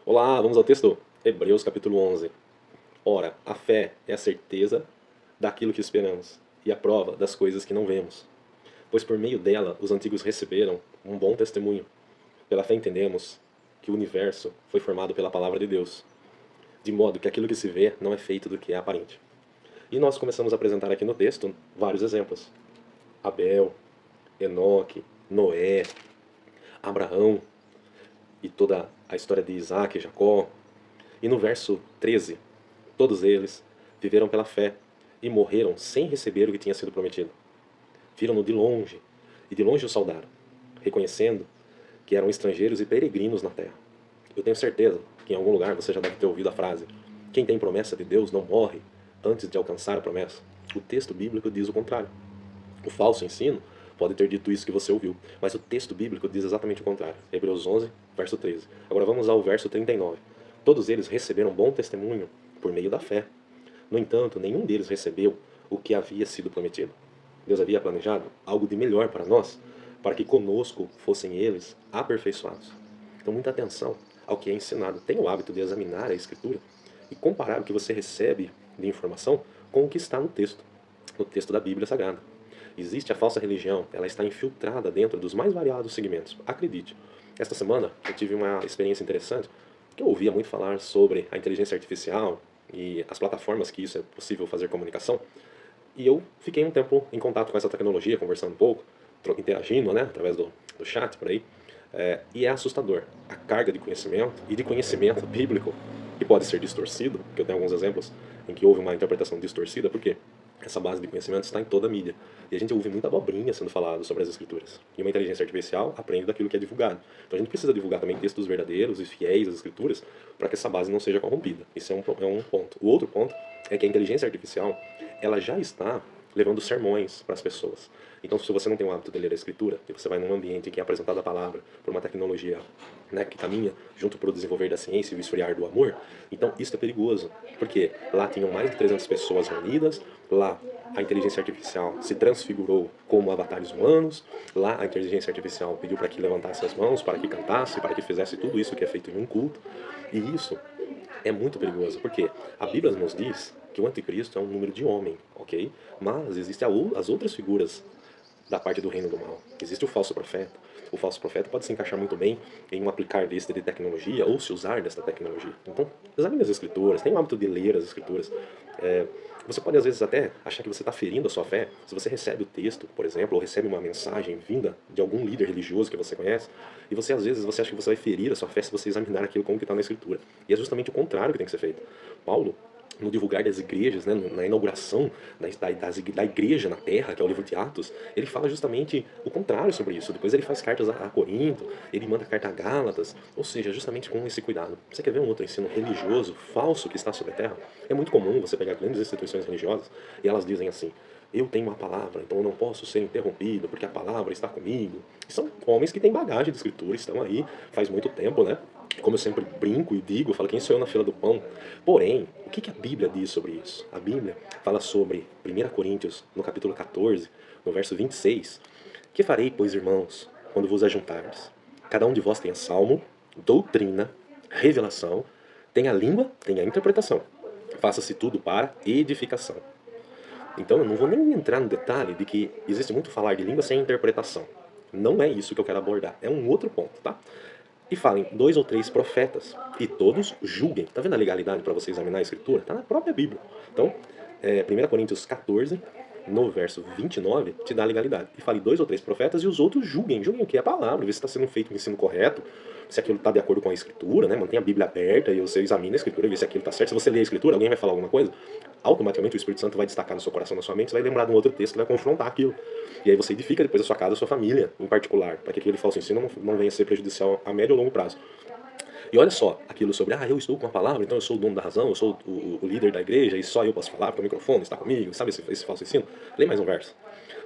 Olá, vamos ao texto. Hebreus capítulo 11. Ora, a fé é a certeza daquilo que esperamos e a prova das coisas que não vemos. Pois por meio dela os antigos receberam um bom testemunho. Pela fé entendemos que o universo foi formado pela palavra de Deus, de modo que aquilo que se vê não é feito do que é aparente. E nós começamos a apresentar aqui no texto vários exemplos. Abel, Enoque, Noé, Abraão e toda a história de Isaac e Jacó. E no verso 13, todos eles viveram pela fé e morreram sem receber o que tinha sido prometido. Viram-no de longe e de longe o saudaram, reconhecendo que eram estrangeiros e peregrinos na terra. Eu tenho certeza que em algum lugar você já deve ter ouvido a frase: quem tem promessa de Deus não morre antes de alcançar a promessa. O texto bíblico diz o contrário. O falso ensino pode ter dito isso que você ouviu, mas o texto bíblico diz exatamente o contrário. Hebreus 11, verso 13. Agora vamos ao verso 39. Todos eles receberam bom testemunho por meio da fé. No entanto, nenhum deles recebeu o que havia sido prometido. Deus havia planejado algo de melhor para nós, para que conosco fossem eles aperfeiçoados. Então, muita atenção ao que é ensinado. Tenha o hábito de examinar a Escritura e comparar o que você recebe de informação com o que está no texto da Bíblia Sagrada. Existe a falsa religião, ela está infiltrada dentro dos mais variados segmentos. Acredite, esta semana eu tive uma experiência interessante, que eu ouvia muito falar sobre a inteligência artificial e as plataformas que isso é possível fazer comunicação, e eu fiquei um tempo em contato com essa tecnologia, conversando um pouco, interagindo, né, através do chat por aí, e é assustador a carga de conhecimento e de conhecimento bíblico que pode ser distorcido, que eu tenho alguns exemplos em que houve uma interpretação distorcida, porque essa base de conhecimento está em toda a mídia. E a gente ouve muita abobrinha sendo falado sobre as escrituras. E uma inteligência artificial aprende daquilo que é divulgado. Então a gente precisa divulgar também textos verdadeiros e fiéis às escrituras para que essa base não seja corrompida. Isso é um ponto. O outro ponto é que a inteligência artificial ela já está levando sermões para as pessoas. Então, se você não tem o hábito de ler a Escritura, e você vai num ambiente em que é apresentada a palavra por uma tecnologia, né, que caminha junto para o desenvolver da ciência e o esfriar do amor, então isso é perigoso. Porque lá tinham mais de 300 pessoas reunidas, lá a inteligência artificial se transfigurou como avatares humanos, lá a inteligência artificial pediu para que levantasse as mãos, para que cantasse, para que fizesse tudo isso que é feito em um culto. E isso é muito perigoso, porque a Bíblia nos diz que o anticristo é um número de homem, ok? Mas existem as outras figuras da parte do reino do mal. Existe o falso profeta. O falso profeta pode se encaixar muito bem em um aplicar deste de tecnologia ou se usar desta tecnologia. Então, examine as escrituras, tenha o hábito de ler as escrituras. Você pode às vezes até achar que você está ferindo a sua fé. Se você recebe o texto, por exemplo, ou recebe uma mensagem vinda de algum líder religioso que você conhece, e você às vezes você acha que você vai ferir a sua fé se você examinar aquilo como que está na escritura. E é justamente o contrário que tem que ser feito. Paulo, no divulgar das igrejas, né, na inauguração da igreja na terra, que é o livro de Atos, ele fala justamente o contrário sobre isso. Depois ele faz cartas a Corinto, ele manda carta a Gálatas, ou seja, justamente com esse cuidado. Você quer ver um outro ensino religioso, falso, que está sobre a terra? É muito comum você pegar grandes instituições religiosas e elas dizem assim: eu tenho uma palavra, então eu não posso ser interrompido, porque a palavra está comigo. E são homens que têm bagagem de escritura, estão aí faz muito tempo, né? Como eu sempre brinco e digo, eu falo: quem sou eu na fila do pão? Porém, o que a Bíblia diz sobre isso? A Bíblia fala sobre 1 Coríntios, no capítulo 14, no verso 26. Que farei, pois, irmãos, quando vos ajuntardes? Cada um de vós tenha salmo, doutrina, revelação, tem a língua, tem a interpretação. Faça-se tudo para edificação. Então eu não vou nem entrar no detalhe de que existe muito falar de língua sem interpretação. Não é isso que eu quero abordar, é um outro ponto, tá? E falem 2 ou 3 profetas, e todos julguem. Tá vendo a legalidade para você examinar a escritura? Tá na própria Bíblia. Então, 1 Coríntios 14, no verso 29, te dá a legalidade. E fale 2 ou 3 profetas e os outros julguem. Julguem o que é a palavra, ver se está sendo feito o ensino correto, se aquilo está de acordo com a escritura, né? Mantenha a Bíblia aberta e você examina a escritura e vê se aquilo está certo. Se você lê a escritura, alguém vai falar alguma coisa, automaticamente o Espírito Santo vai destacar no seu coração, na sua mente, você vai lembrar de um outro texto que vai confrontar aquilo. E aí você edifica depois a sua casa, a sua família, em particular, para que aquele falso ensino não venha a ser prejudicial a médio ou longo prazo. E olha só, aquilo sobre, eu estou com a palavra, então eu sou o dono da razão, eu sou o líder da igreja, e só eu posso falar, porque o microfone está comigo, sabe esse falso ensino? Lê mais um verso.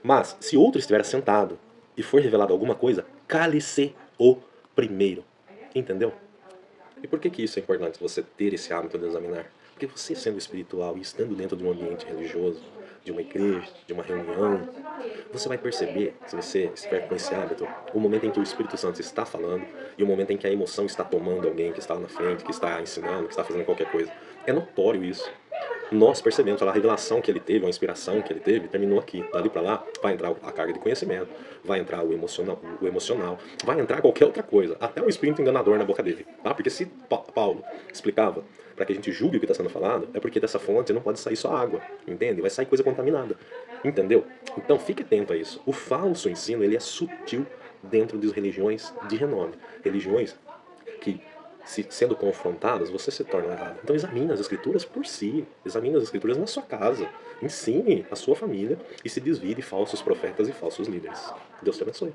Mas, se outro estiver sentado e for revelado alguma coisa, cale-se o primeiro. Entendeu? E por que isso é importante, você ter esse hábito de examinar? Porque você, sendo espiritual e estando dentro de um ambiente religioso, de uma igreja, de uma reunião, você vai perceber, se você estiver com esse hábito, o momento em que o Espírito Santo está falando e o momento em que a emoção está tomando alguém que está na frente, que está ensinando, que está fazendo qualquer coisa. É notório isso. Nós percebemos, a revelação que ele teve, a inspiração que ele teve, terminou aqui. Dali para lá, vai entrar a carga de conhecimento, vai entrar o emocional, vai entrar qualquer outra coisa, até o espírito enganador na boca dele. Tá? Porque se Paulo explicava para que a gente julgue o que está sendo falado, é porque dessa fonte não pode sair só água, entende? Vai sair coisa contaminada, entendeu? Então fique atento a isso. O falso ensino, ele é sutil dentro de religiões de renome. Religiões que, sendo confrontadas, você se torna errado. Então examine as escrituras por si, examine as escrituras na sua casa, ensine a sua família e se desvie de falsos profetas e falsos líderes. Deus te abençoe.